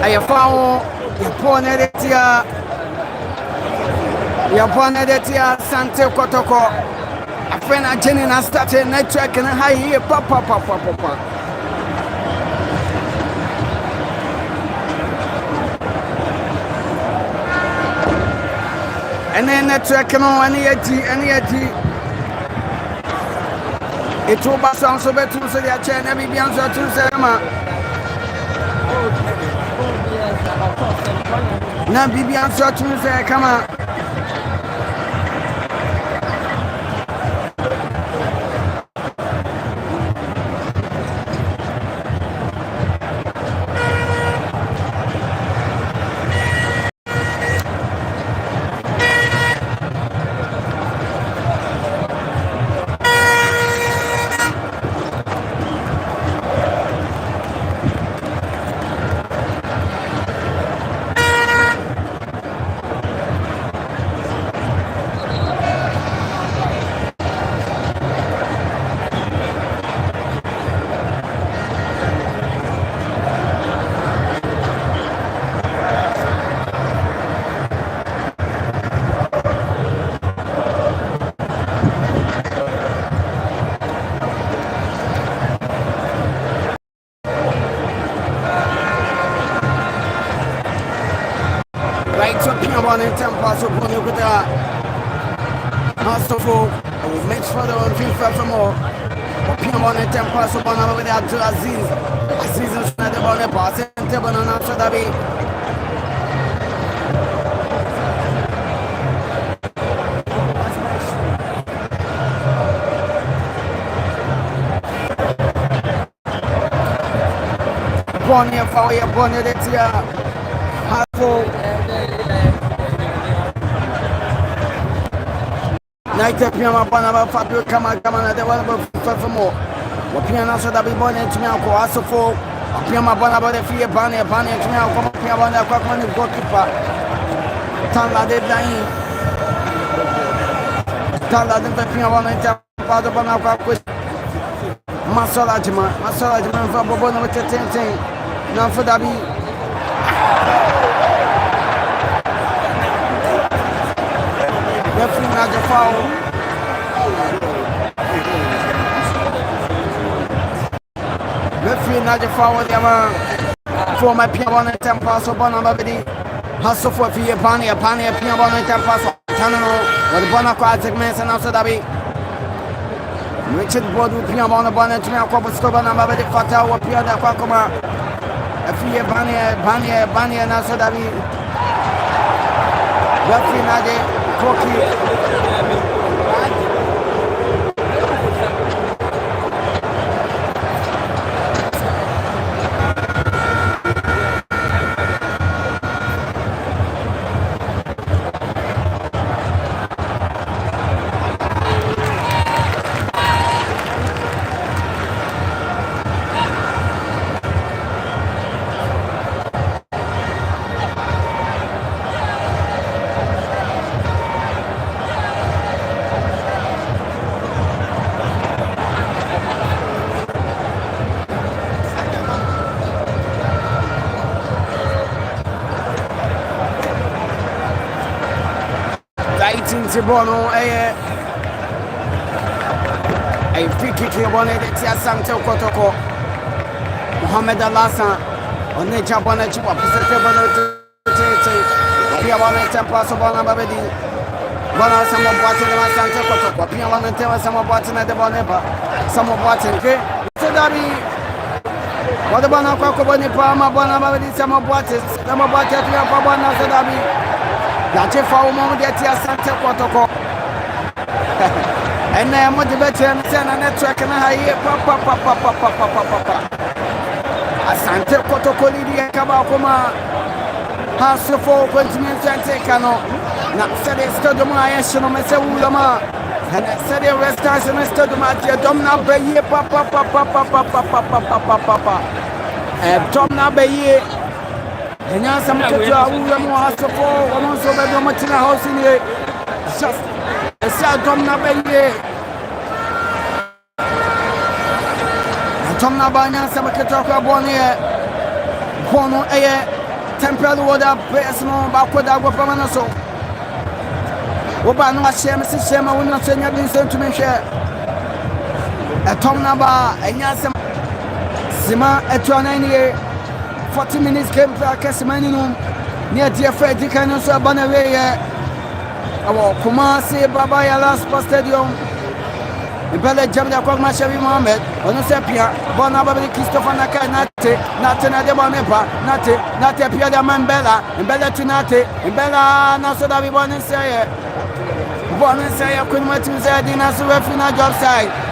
I found Yapone de tia Asante Kotoko. A friend of Jenny and started network and high here papa. And then network and any it will pass on so better to say a chain every answer to say now Bibi answer to say come on. In Tampa, so put with that master folk, make sure that we feel for more. Piamon in Tampa, so one over there to Aziz is not about the pass and table on after that. One year for your bonnet, it's half full. Night Piama Banaba Fabio Kama the one for more. Piano so that we born in Timaco, also for Piama Banaba the Fia Bani, Timaco, Piama, Cockman, goalkeeper. Tala de Dain Tala de Piama and Father Banaba with Masalajima for Bobona with the 10. Now for Dabi. Referee not the foul. Referee not the foul. For my piano and temper, so Bonabadi. Hustle for Pia Pani, a piano and temper. Tanano, or the Bonaco segments and also Dabi. Richard Bodu Piano on the bonnet to me, a couple of Stobana, Babadi Fata, or Pia da Quacoma. A Pia Bania, and also Dabi. Referee not the Bono, a free kick here, one at Asante Kotoko, Mohamed Alasa, on the Jabana Chipa, Piawana Tempa, Sobana Babedi, Bona, some of what's in the Asante Kotoko, Piawana Tema, some of what's in the Boneba, some of what's in K. So that what about Nakobani Palma, Bonabadi, some of what's Pabana Sadabi. That's a foul moment at Asante Kotoko. And I am motivated and send a network and I hear papa. Asante Kotoko Lydia Kabakoma has to fall continents and take an not said a stadium. I asked him, I said, Ulama, and I said, a restaurant and a stadium at your Domna Bay, papa. Domna Bay. And now some kids are has to fall almost over the Martina house in here. Just a sad Domna Bay. Tomna Banya, some Kotoko born here. Bono, temporary water personal backward agua permanent. Oba no share me share ma wona so nya bin so ntumi hwe etom na ba enya sem sima etuana ni 40 minutes game practice mani no ne dia fa di kan so aba na we ye awo Kumasi Baba Yala Sports Stadium ibele jamda kwa Mashabi Mohammed ono se pia bona ba bi Christopher Naka nate na de ba mepa nate pia da Mbela tinate Mbela na so da bi bona se ye Bonne say I couldn't wait to say dinner so we final job side.